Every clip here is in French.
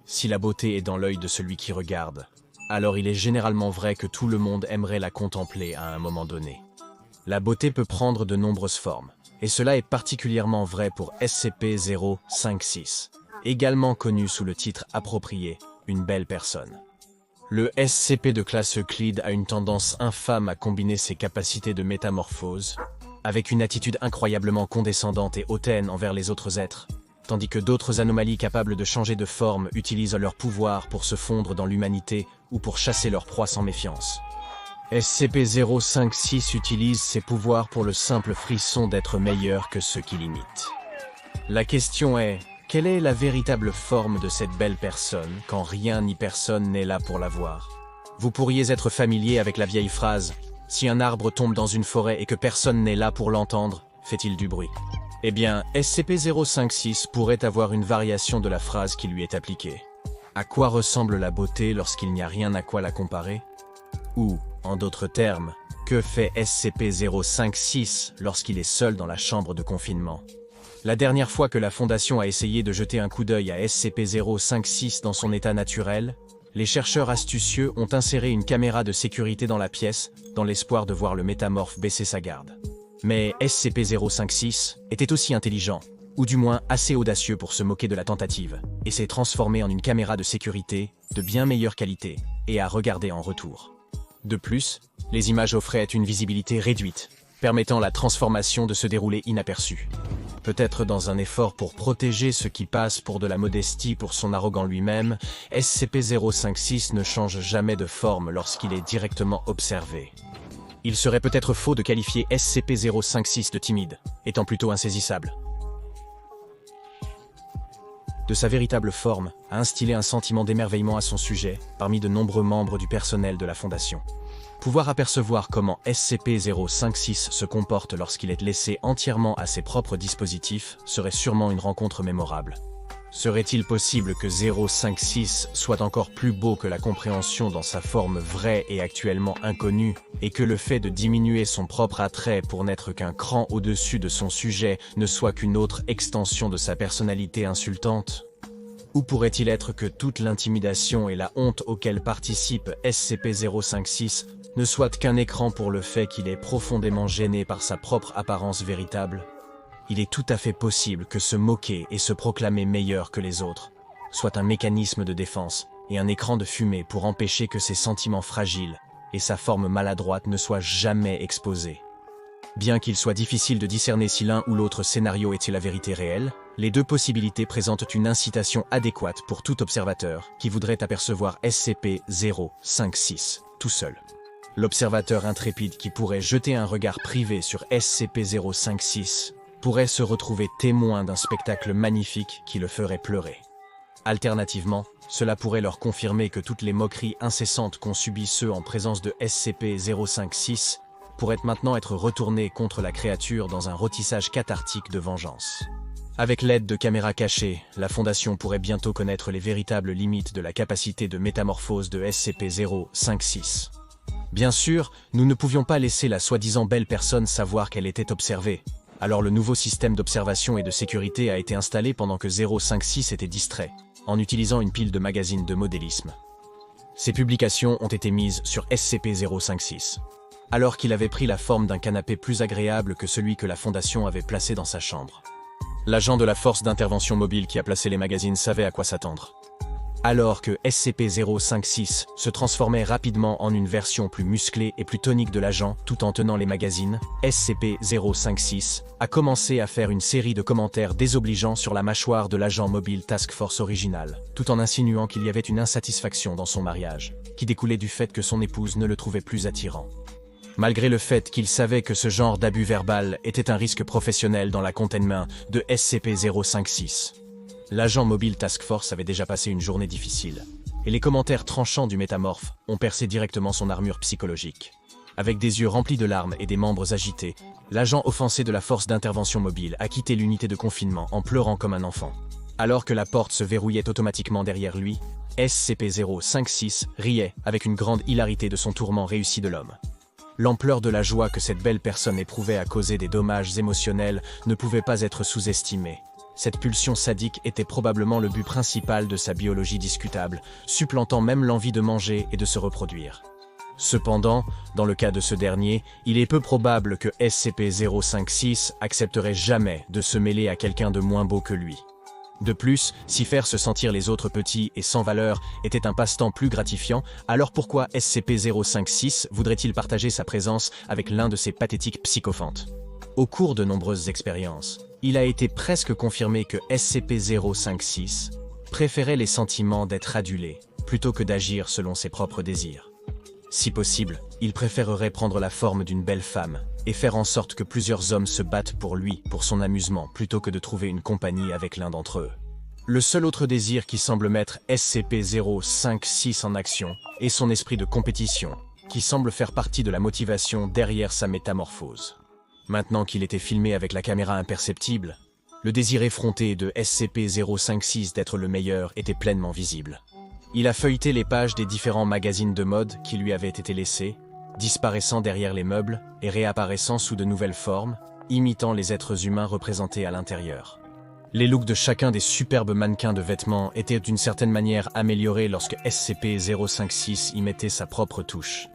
Si la beauté est dans l'œil de celui qui regarde, alors il est généralement vrai que tout le monde aimerait la contempler à un moment donné. La beauté peut prendre de nombreuses formes, et cela est particulièrement vrai pour SCP-056, également connu sous le titre approprié, une belle personne. Le SCP de classe Euclide a une tendance infâme à combiner ses capacités de métamorphose avec une attitude incroyablement condescendante et hautaine envers les autres êtres, tandis que d'autres anomalies capables de changer de forme utilisent leur pouvoir pour se fondre dans l'humanité ou pour chasser leur proie sans méfiance. SCP-056 utilise ses pouvoirs pour le simple frisson d'être meilleur que ceux qui l'imitent. La question est, quelle est la véritable forme de cette belle personne quand rien ni personne n'est là pour la voir? Vous pourriez être familier avec la vieille phrase « Si un arbre tombe dans une forêt et que personne n'est là pour l'entendre, fait-il du bruit ?» Eh bien, SCP-056 pourrait avoir une variation de la phrase qui lui est appliquée. À quoi ressemble la beauté lorsqu'il n'y a rien à quoi la comparer? Ou, en d'autres termes, que fait SCP-056 lorsqu'il est seul dans la chambre de confinement? La dernière fois que la Fondation a essayé de jeter un coup d'œil à SCP-056 dans son état naturel, les chercheurs astucieux ont inséré une caméra de sécurité dans la pièce, dans l'espoir de voir le métamorphe baisser sa garde. Mais SCP-056 était aussi intelligent, ou du moins assez audacieux pour se moquer de la tentative, et s'est transformé en une caméra de sécurité de bien meilleure qualité, et a regardé en retour. De plus, les images offraient une visibilité réduite, permettant la transformation de se dérouler inaperçue. Peut-être dans un effort pour protéger ce qui passe pour de la modestie pour son arrogant lui-même, SCP-056 ne change jamais de forme lorsqu'il est directement observé. Il serait peut-être faux de qualifier SCP-056 de timide, étant plutôt insaisissable. De sa véritable forme, a instillé un sentiment d'émerveillement à son sujet, parmi de nombreux membres du personnel de la Fondation. Pouvoir apercevoir comment SCP-056 se comporte lorsqu'il est laissé entièrement à ses propres dispositifs serait sûrement une rencontre mémorable. Serait-il possible que 056 soit encore plus beau que la compréhension dans sa forme vraie et actuellement inconnue, et que le fait de diminuer son propre attrait pour n'être qu'un cran au-dessus de son sujet ne soit qu'une autre extension de sa personnalité insultante? Ou pourrait-il être que toute l'intimidation et la honte auxquelles participe SCP-056 ne soient qu'un écran pour le fait qu'il est profondément gêné par sa propre apparence véritable? Il est tout à fait possible que se moquer et se proclamer meilleur que les autres soit un mécanisme de défense et un écran de fumée pour empêcher que ses sentiments fragiles et sa forme maladroite ne soient jamais exposés. Bien qu'il soit difficile de discerner si l'un ou l'autre scénario était la vérité réelle, les deux possibilités présentent une incitation adéquate pour tout observateur qui voudrait apercevoir SCP-056 tout seul. L'observateur intrépide qui pourrait jeter un regard privé sur SCP-056 pourrait se retrouver témoin d'un spectacle magnifique qui le ferait pleurer. Alternativement, cela pourrait leur confirmer que toutes les moqueries incessantes qu'ont subies ceux en présence de SCP-056 pourraient maintenant être retournées contre la créature dans un rôtissage cathartique de vengeance. Avec l'aide de caméras cachées, la Fondation pourrait bientôt connaître les véritables limites de la capacité de métamorphose de SCP-056. Bien sûr, nous ne pouvions pas laisser la soi-disant belle personne savoir qu'elle était observée. Alors le nouveau système d'observation et de sécurité a été installé pendant que 056 était distrait, en utilisant une pile de magazines de modélisme. Ces publications ont été mises sur SCP-056, alors qu'il avait pris la forme d'un canapé plus agréable que celui que la Fondation avait placé dans sa chambre. L'agent de la force d'intervention mobile qui a placé les magazines savait à quoi s'attendre. Alors que SCP-056 se transformait rapidement en une version plus musclée et plus tonique de l'agent tout en tenant les magazines, SCP-056 a commencé à faire une série de commentaires désobligeants sur la mâchoire de l'agent mobile Task Force original, tout en insinuant qu'il y avait une insatisfaction dans son mariage, qui découlait du fait que son épouse ne le trouvait plus attirant. Malgré le fait qu'il savait que ce genre d'abus verbal était un risque professionnel dans la containment de SCP-056. L'agent mobile Task Force avait déjà passé une journée difficile, et les commentaires tranchants du métamorphe ont percé directement son armure psychologique. Avec des yeux remplis de larmes et des membres agités, l'agent offensé de la force d'intervention mobile a quitté l'unité de confinement en pleurant comme un enfant. Alors que la porte se verrouillait automatiquement derrière lui, SCP-056 riait avec une grande hilarité de son tourment réussi de l'homme. L'ampleur de la joie que cette belle personne éprouvait à causer des dommages émotionnels ne pouvait pas être sous-estimée. Cette pulsion sadique était probablement le but principal de sa biologie discutable, supplantant même l'envie de manger et de se reproduire. Cependant, dans le cas de ce dernier, il est peu probable que SCP-056 accepterait jamais de se mêler à quelqu'un de moins beau que lui. De plus, si faire se sentir les autres petits et sans valeur était un passe-temps plus gratifiant, alors pourquoi SCP-056 voudrait-il partager sa présence avec l'un de ces pathétiques psychophantes? Au cours de nombreuses expériences, il a été presque confirmé que SCP-056 préférait les sentiments d'être adulé plutôt que d'agir selon ses propres désirs. Si possible, il préférerait prendre la forme d'une belle femme et faire en sorte que plusieurs hommes se battent pour lui, pour son amusement, plutôt que de trouver une compagnie avec l'un d'entre eux. Le seul autre désir qui semble mettre SCP-056 en action est son esprit de compétition, qui semble faire partie de la motivation derrière sa métamorphose. Maintenant qu'il était filmé avec la caméra imperceptible, le désir effronté de SCP-056 d'être le meilleur était pleinement visible. Il a feuilleté les pages des différents magazines de mode qui lui avaient été laissés, disparaissant derrière les meubles et réapparaissant sous de nouvelles formes, imitant les êtres humains représentés à l'intérieur. Les looks de chacun des superbes mannequins de vêtements étaient d'une certaine manière améliorés lorsque SCP-056 y mettait sa propre touche.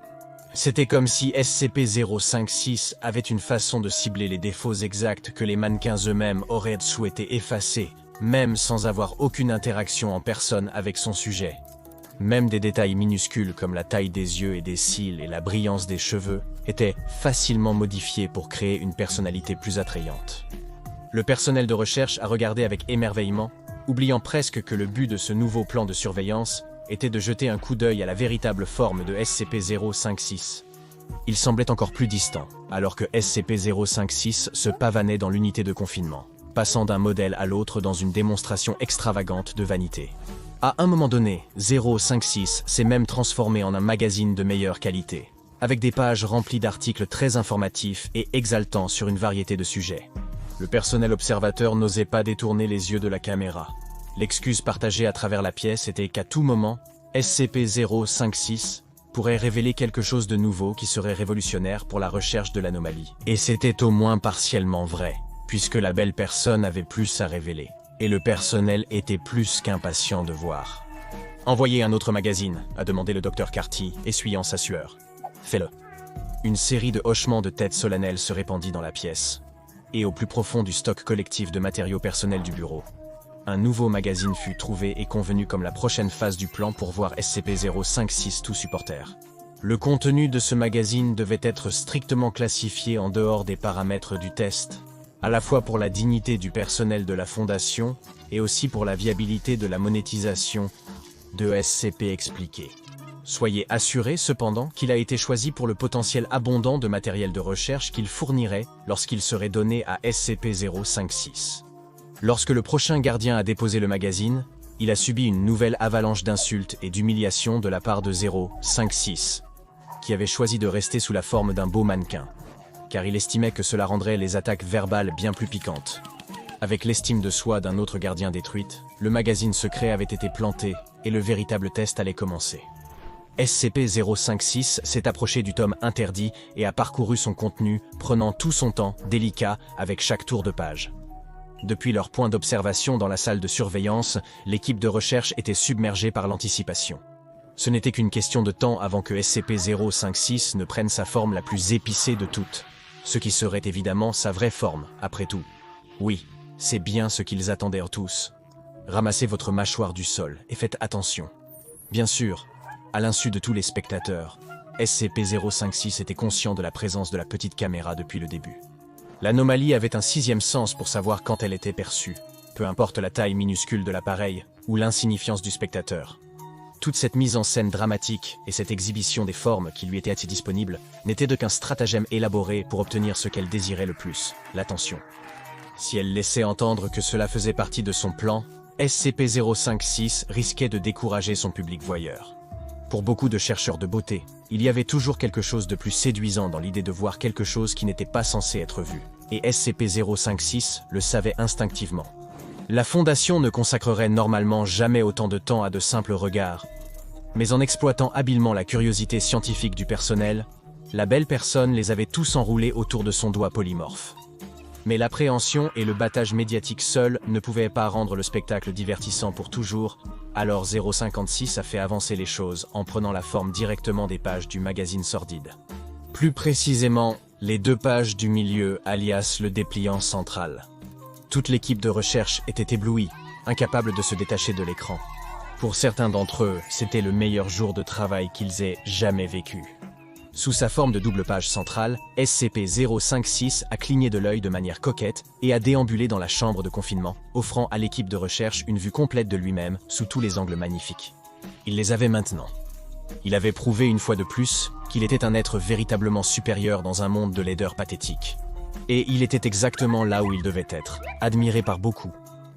C'était comme si SCP-056 avait une façon de cibler les défauts exacts que les mannequins eux-mêmes auraient souhaité effacer, même sans avoir aucune interaction en personne avec son sujet. Même des détails minuscules comme la taille des yeux et des cils et la brillance des cheveux étaient facilement modifiés pour créer une personnalité plus attrayante. Le personnel de recherche a regardé avec émerveillement, oubliant presque que le but de ce nouveau plan de surveillance était de jeter un coup d'œil à la véritable forme de SCP-056. Il semblait encore plus distant, alors que SCP-056 se pavanait dans l'unité de confinement, passant d'un modèle à l'autre dans une démonstration extravagante de vanité. À un moment donné, 056 s'est même transformé en un magazine de meilleure qualité, avec des pages remplies d'articles très informatifs et exaltants sur une variété de sujets. Le personnel observateur n'osait pas détourner les yeux de la caméra. L'excuse partagée à travers la pièce était qu'à tout moment, SCP-056 pourrait révéler quelque chose de nouveau qui serait révolutionnaire pour la recherche de l'anomalie. Et c'était au moins partiellement vrai, puisque la belle personne avait plus à révéler. Et le personnel était plus qu'impatient de voir. « Envoyez un autre magazine », a demandé le Dr Carty, essuyant sa sueur. « Fais-le. » Une série de hochements de tête solennels se répandit dans la pièce. Et au plus profond du stock collectif de matériaux personnels du bureau, un nouveau magazine fut trouvé et convenu comme la prochaine phase du plan pour voir SCP-056 tout supporter. Le contenu de ce magazine devait être strictement classifié en dehors des paramètres du test, à la fois pour la dignité du personnel de la Fondation et aussi pour la viabilité de la monétisation de SCP expliqué. Soyez assurés cependant qu'il a été choisi pour le potentiel abondant de matériel de recherche qu'il fournirait lorsqu'il serait donné à SCP-056. Lorsque le prochain gardien a déposé le magazine, il a subi une nouvelle avalanche d'insultes et d'humiliations de la part de 056, qui avait choisi de rester sous la forme d'un beau mannequin, car il estimait que cela rendrait les attaques verbales bien plus piquantes. Avec l'estime de soi d'un autre gardien détruite, le magazine secret avait été planté et le véritable test allait commencer. SCP-056 s'est approché du tome interdit et a parcouru son contenu, prenant tout son temps, délicat, avec chaque tour de page. Depuis leur point d'observation dans la salle de surveillance, l'équipe de recherche était submergée par l'anticipation. Ce n'était qu'une question de temps avant que SCP-056 ne prenne sa forme la plus épicée de toutes, ce qui serait évidemment sa vraie forme, après tout. Oui, c'est bien ce qu'ils attendaient tous. Ramassez votre mâchoire du sol et faites attention. Bien sûr, à l'insu de tous les spectateurs, SCP-056 était conscient de la présence de la petite caméra depuis le début. L'anomalie avait un sixième sens pour savoir quand elle était perçue, peu importe la taille minuscule de l'appareil ou l'insignifiance du spectateur. Toute cette mise en scène dramatique et cette exhibition des formes qui lui étaient disponibles n'étaient qu'un stratagème élaboré pour obtenir ce qu'elle désirait le plus, l'attention. Si elle laissait entendre que cela faisait partie de son plan, SCP-056 risquait de décourager son public voyeur. Pour beaucoup de chercheurs de beauté, il y avait toujours quelque chose de plus séduisant dans l'idée de voir quelque chose qui n'était pas censé être vu, et SCP-056 le savait instinctivement. La Fondation ne consacrerait normalement jamais autant de temps à de simples regards, mais en exploitant habilement la curiosité scientifique du personnel, la belle personne les avait tous enroulés autour de son doigt polymorphe. Mais l'appréhension et le battage médiatique seuls ne pouvaient pas rendre le spectacle divertissant pour toujours, alors 056 a fait avancer les choses en prenant la forme directement des pages du magazine Sordide. Plus précisément, les 2 pages du milieu, alias le dépliant central. Toute l'équipe de recherche était éblouie, incapable de se détacher de l'écran. Pour certains d'entre eux, c'était le meilleur jour de travail qu'ils aient jamais vécu. Sous sa forme de double page centrale, SCP-056 a cligné de l'œil de manière coquette et a déambulé dans la chambre de confinement, offrant à l'équipe de recherche une vue complète de lui-même sous tous les angles magnifiques. Il les avait maintenant. Il avait prouvé une fois de plus qu'il était un être véritablement supérieur dans un monde de laideur pathétique. Et il était exactement là où il devait être, admiré par beaucoup,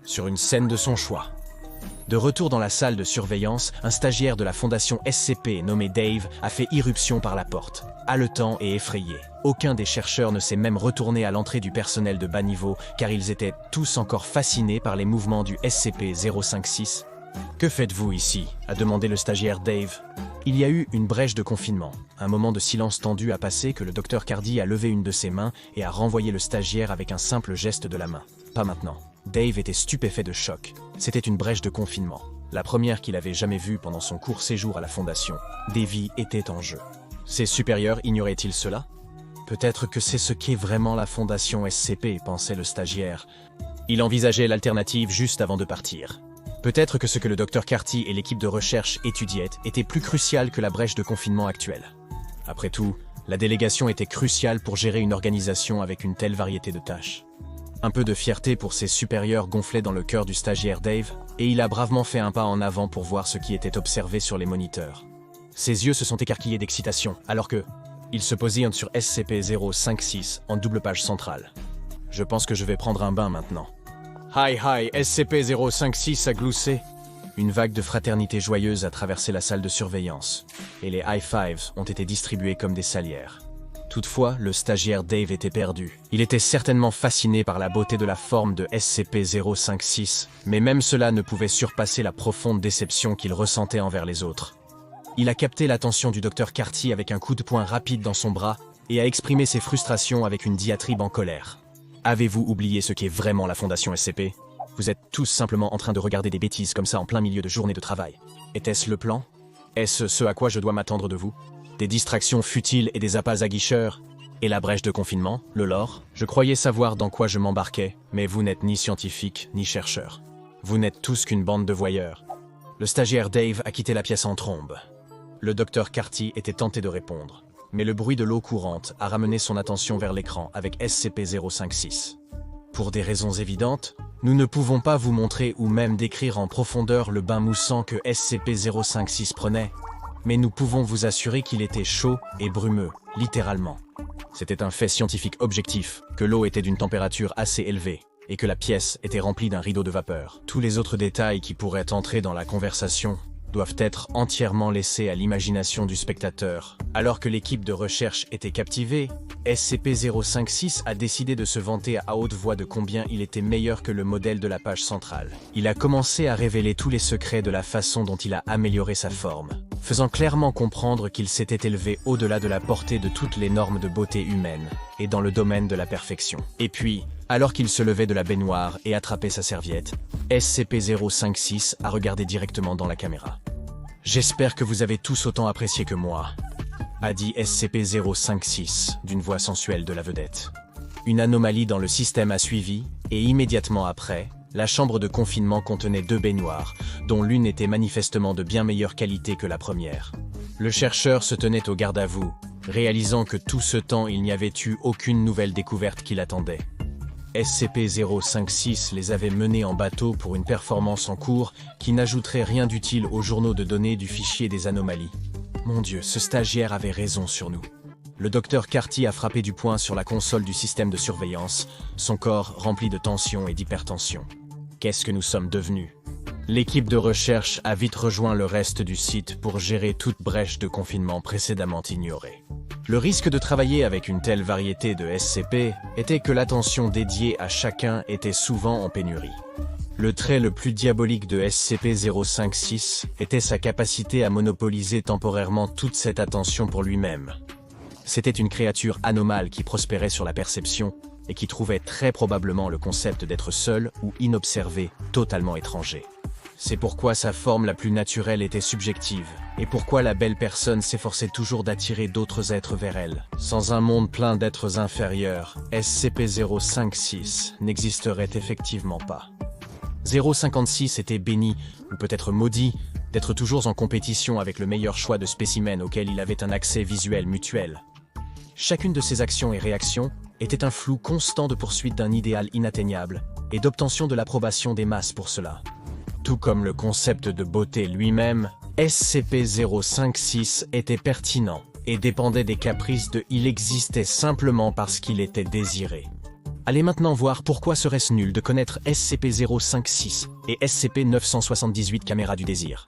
sur une scène de son choix. De retour dans la salle de surveillance, un stagiaire de la fondation SCP nommé Dave a fait irruption par la porte, haletant et effrayé. Aucun des chercheurs ne s'est même retourné à l'entrée du personnel de bas niveau car ils étaient tous encore fascinés par les mouvements du SCP-056. « Que faites-vous ici » a demandé le stagiaire Dave. Il y a eu une brèche de confinement, un moment de silence tendu a passé que le docteur Cardi a levé une de ses mains et a renvoyé le stagiaire avec un simple geste de la main. Pas maintenant. Dave était stupéfait de choc. C'était une brèche de confinement, la première qu'il avait jamais vue pendant son court séjour à la Fondation. Des vies étaient en jeu. Ses supérieurs ignoraient-ils cela? Peut-être que c'est ce qu'est vraiment la Fondation SCP, pensait le stagiaire. Il envisageait l'alternative juste avant de partir. Peut-être que ce que le docteur Carty et l'équipe de recherche étudiaient était plus crucial que la brèche de confinement actuelle. Après tout, la délégation était cruciale pour gérer une organisation avec une telle variété de tâches. Un peu de fierté pour ses supérieurs gonflait dans le cœur du stagiaire Dave, et il a bravement fait un pas en avant pour voir ce qui était observé sur les moniteurs. Ses yeux se sont écarquillés d'excitation, alors que il se positionne sur SCP-056 en double page centrale. Je pense que je vais prendre un bain maintenant. Hi hi, SCP-056 a gloussé. Une vague de fraternité joyeuse a traversé la salle de surveillance, et les high fives ont été distribués comme des salières. Toutefois, le stagiaire Dave était perdu. Il était certainement fasciné par la beauté de la forme de SCP-056, mais même cela ne pouvait surpasser la profonde déception qu'il ressentait envers les autres. Il a capté l'attention du docteur Carty avec un coup de poing rapide dans son bras et a exprimé ses frustrations avec une diatribe en colère. Avez-vous oublié ce qu'est vraiment la Fondation SCP? Vous êtes tous simplement en train de regarder des bêtises comme ça en plein milieu de journée de travail. Était-ce le plan? Est-ce ce à quoi je dois m'attendre de vous? Des distractions futiles et des appâts aguicheurs? Et la brèche de confinement, le lore? Je croyais savoir dans quoi je m'embarquais, mais vous n'êtes ni scientifique ni chercheur. Vous n'êtes tous qu'une bande de voyeurs. Le stagiaire Dave a quitté la pièce en trombe. Le docteur Carty était tenté de répondre, mais le bruit de l'eau courante a ramené son attention vers l'écran avec SCP-056. Pour des raisons évidentes, nous ne pouvons pas vous montrer ou même décrire en profondeur le bain moussant que SCP-056 prenait, mais nous pouvons vous assurer qu'il était chaud et brumeux, littéralement. C'était un fait scientifique objectif, que l'eau était d'une température assez élevée, et que la pièce était remplie d'un rideau de vapeur. Tous les autres détails qui pourraient entrer dans la conversation doivent être entièrement laissés à l'imagination du spectateur. Alors que l'équipe de recherche était captivée, SCP-056 a décidé de se vanter à haute voix de combien il était meilleur que le modèle de la page centrale. Il a commencé à révéler tous les secrets de la façon dont il a amélioré sa forme, faisant clairement comprendre qu'il s'était élevé au-delà de la portée de toutes les normes de beauté humaine, et dans le domaine de la perfection. Et puis, alors qu'il se levait de la baignoire et attrapait sa serviette, SCP-056 a regardé directement dans la caméra. « J'espère que vous avez tous autant apprécié que moi », a dit SCP-056 d'une voix sensuelle de la vedette. Une anomalie dans le système a suivi, et immédiatement après, la chambre de confinement contenait 2 baignoires, dont l'une était manifestement de bien meilleure qualité que la première. Le chercheur se tenait au garde à vous, réalisant que tout ce temps il n'y avait eu aucune nouvelle découverte qui l'attendait. SCP-056 les avait menés en bateau pour une performance en cours qui n'ajouterait rien d'utile aux journaux de données du fichier des anomalies. Mon Dieu, ce stagiaire avait raison sur nous. Le docteur Carty a frappé du poing sur la console du système de surveillance, son corps rempli de tension et d'hypertension. Qu'est-ce que nous sommes devenus? L'équipe de recherche a vite rejoint le reste du site pour gérer toute brèche de confinement précédemment ignorée. Le risque de travailler avec une telle variété de SCP était que l'attention dédiée à chacun était souvent en pénurie. Le trait le plus diabolique de SCP-056 était sa capacité à monopoliser temporairement toute cette attention pour lui-même. C'était une créature anomale qui prospérait sur la perception, et qui trouvait très probablement le concept d'être seul ou inobservé totalement étranger. C'est pourquoi sa forme la plus naturelle était subjective, et pourquoi la belle personne s'efforçait toujours d'attirer d'autres êtres vers elle. Sans un monde plein d'êtres inférieurs, SCP-056 n'existerait effectivement pas. 056 était béni, ou peut-être maudit, d'être toujours en compétition avec le meilleur choix de spécimens auquel il avait un accès visuel mutuel. Chacune de ses actions et réactions était un flou constant de poursuite d'un idéal inatteignable, et d'obtention de l'approbation des masses pour cela. Tout comme le concept de beauté lui-même, SCP-056 était pertinent et dépendait des caprices de il existait simplement parce qu'il était désiré. Allez maintenant voir pourquoi serait-ce nul de connaître SCP-056 et SCP-978 Caméra du désir.